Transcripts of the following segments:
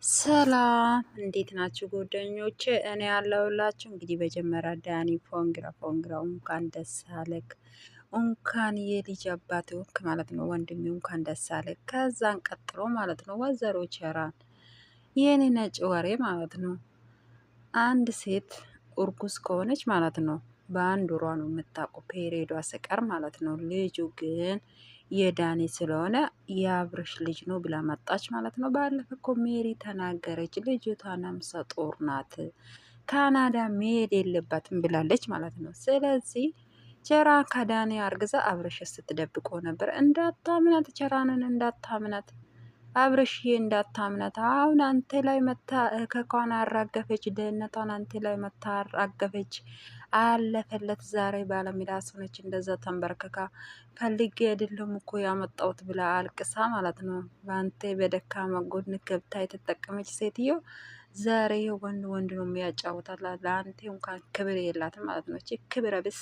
ሰላም እንዴት ናችሁ ጓደኞቼ? እኔ ያለሁላችሁ እንግዲህ መጀመሪያ ዳኒ ፎንግራ እንኳን ደስ አለክ፣ እንኳን የልጅ አባት ወክ ማለት ነው ወንድሜ፣ እንኳን ደስ አለክ። ከዛን ቀጥሎ ማለት ነው ወይዘሮ ቸራን የኔ ነጭ ወሬ ማለት ነው አንድ ሴት እርጉዝ ከሆነች ማለት ነው በአንድ ወሯ ነው የምታውቀው ፔሬዷ ስቀር ማለት ነው። ልጁ ግን የዳኒ ስለሆነ የአብርሽ ልጅ ነው ብላ መጣች ማለት ነው። ባለፈ እኮ ሜሪ ተናገረች፣ ልጅቷ ነፍሰ ጡር ናት፣ ካናዳ መሄድ የለባትም ብላለች ማለት ነው። ስለዚህ ቸራ ከዳኒ አርግዛ አብርሽ ስትደብቆ ነበር። እንዳታምናት፣ ቸራንን እንዳታምናት፣ አብርሽዬ እንዳታምናት። አሁን አንተ ላይ መታ ከኳን አራገፈች፣ ደህንነቷን አንተ ላይ መታ አራገፈች። አለፈለት ዛሬ ባለሚዳስ ሆነች። እንደዛ ተንበርክካ ፈልጌ አይደለም እኮ ያመጣሁት ብላ አልቅሳ ማለት ነው። በአንተ በደካማ ጎን ገብታ የተጠቀመች ሴትዮ ዛሬ ወንድ ነው የሚያጫውታት። ለአንተ እንኳን ክብር የላትም ማለት ነው። እቺ ክብረ ብስ።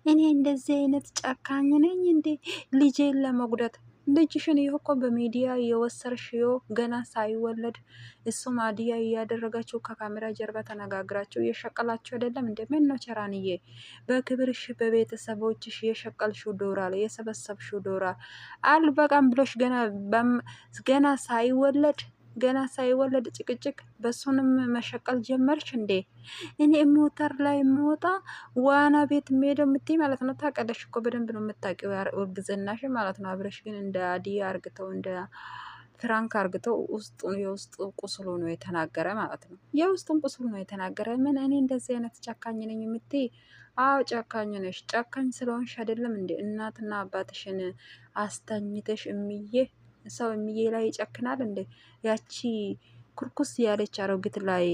እኔ እንደዚህ አይነት ጨካኝ ነኝ እንዴ ልጄን ለመጉዳት? ልጅሽን ይህ እኮ በሚዲያ የወሰርሽው ገና ሳይወለድ እሱ ማዲያ እያደረጋችሁ ከካሜራ ጀርባ ተነጋግራችሁ እየሸቀላችሁ አይደለም? እንደምን ነው ቸራንዬ? በክብርሽ በቤተሰቦችሽ የሸቀልሽው ዶላር የሰበሰብሽው ዶላር አልበቃም ብሎሽ ገና ሳይወለድ ጭቅጭቅ በሱንም መሸቀል ጀመርሽ እንዴ? እኔ ሞተር ላይ የምወጣ ዋና ቤት ሄደው የምትይ ማለት ነው። ታውቂያለሽ እኮ በደንብ ነው የምታውቂው እርግዝናሽ ማለት ነው። አብረሽ ግን እንደ አዲያ አርግተው እንደ ፍራንክ አርግተው የውስጥ ቁስሉ ነው የተናገረ ማለት ነው። የውስጡን ቁስሉ ነው የተናገረ። ምን እኔ እንደዚህ አይነት ጨካኝ ነኝ የምትይ? አዎ ጨካኝ ነሽ። ጨካኝ ስለሆንሽ አይደለም እንደ እናትና አባትሽን አስተኝተሽ ሰው እምዬ ላይ ይጨክናል እንዴ? ያቺ ኩርኩስ ያለች አሮጊት ላይ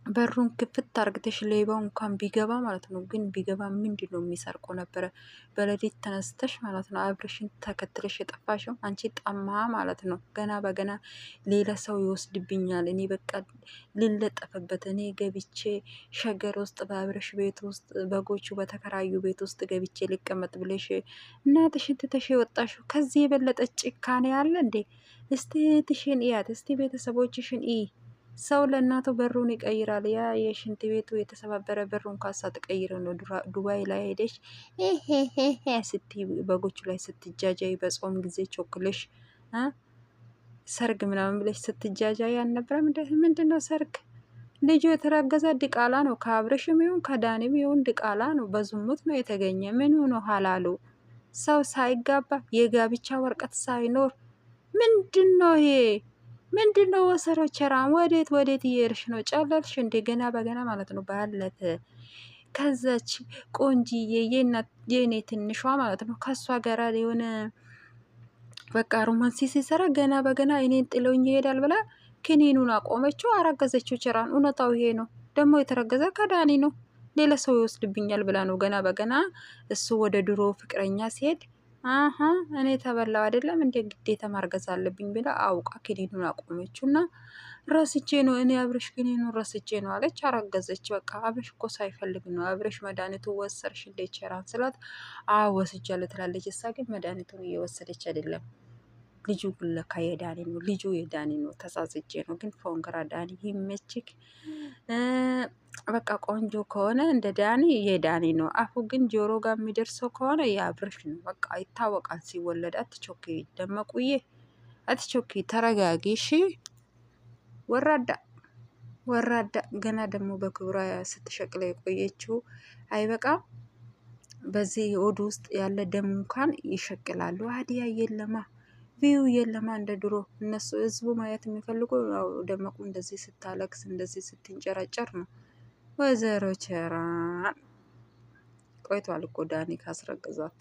በሩን ክፍት አርግተሽ ሌባው እንኳን ቢገባ ማለት ነው። ግን ቢገባ ምንድን ነው የሚሰርቀው ነበረ? በሌሊት ተነስተሽ ማለት ነው አብርሽን ተከትለሽ የጠፋሽው አንቺ ጠማ ማለት ነው። ገና በገና ሌላ ሰው ይወስድብኛል፣ እኔ በቃ ልለጠፍበት፣ እኔ ገብቼ ሸገር ውስጥ በአብርሽ ቤት ውስጥ በጎቹ በተከራዩ ቤት ውስጥ ገብቼ ሊቀመጥ ብለሽ እናትሽን ትተሽ የወጣሽው ከዚህ የበለጠ ጭካኔ አለ እንዴ? እስቲ እህትሽን እያት፣ እስቲ ቤተሰቦችሽን እይ። ሰው ለእናቱ በሩን ይቀይራል። ያ የሽንት ቤቱ የተሰባበረ በሩን ካሳ ተቀይረ ነው ዱባይ ላይ ሄደሽ ይሄ ስቲ በጎቹ ላይ ስትጃጃይ በጾም ጊዜ ቾክልሽ ሰርግ ምናምን ብለሽ ስትጃጃይ አልነበረም? ምንድን ነው ሰርግ? ልጁ የተረገዘ ድቃላ ነው። ከአብርሽም ይሁን ከዳኒም ይሁን ድቃላ ነው። በዝሙት ነው የተገኘ። ምን ነው ሀላሉ? ሰው ሳይጋባ የጋብቻ ወረቀት ሳይኖር ምንድን ነው ይሄ? ምንድን ነው ወሰሮ ቸራን? ወዴት እየሄድሽ ነው? ጨለልሽ እንዴ? ገና በገና ማለት ነው ባለት ከዛች ቆንጂዬ የኔ ትንሿ ማለት ነው ከሷ ጋራ የሆነ በቃ ሮማንሲ ሲሰራ ገና በገና እኔን ጥለውኝ ይሄዳል ብላ ክኒኑን አቆመችው፣ አረገዘችው። ቸራን እውነታው ይሄ ነው። ደግሞ የተረገዘ ከዳኒ ነው። ሌላ ሰው ይወስድብኛል ብላ ነው ገና በገና እሱ ወደ ድሮ ፍቅረኛ ሲሄድ እኔ ተበላው አይደለም እንደ ግዴታ ማርገዝ አለብኝ ብላ አውቃ ክኒኑን አቆመችው። እና ረስቼ ነው እኔ አብረሽ ክኒኑን ረስቼ ነው አለች። አረገዘች። በቃ አብረሽ እኮ ሳይፈልግ ነው። አብረሽ መድኃኒቱ ወሰርሽ እንደ ቸራን ስላት ወስጃለሁ ትላለች። እሳ ግን መድኃኒቱን እየወሰደች አይደለም። ልጁ ለካ የዳኒ ነው። ልጁ የዳኒ ነው። ተሳስቼ ነው። ግን ፎንግራ ዳኒ ይመችክ። በቃ ቆንጆ ከሆነ እንደ ዳኒ የዳኒ ነው። አፉ ግን ጆሮ ጋር የሚደርሰው ከሆነ የአብርሽ ነው። በቃ ይታወቃል ሲወለድ። አትቾኪ ደመቁዬ፣ አትቾኪ፣ ተረጋጊ እሺ። ወራዳ ገና ደግሞ በክብሯ ስትሸቅለ የቆየችው አይበቃም። በዚህ ሆድ ውስጥ ያለ ደም እንኳን ይሸቅላሉ። አዲያ የለማ ቪው የለማ እንደ ድሮ። እነሱ ህዝቡ ማየት የሚፈልጉ ደመቁ እንደዚህ ስታለቅስ እንደዚህ ስትንጨረጨር ነው። ወይዘሮ ቸራን ቆይቷል እኮ ዳኒ ካስረገዛት።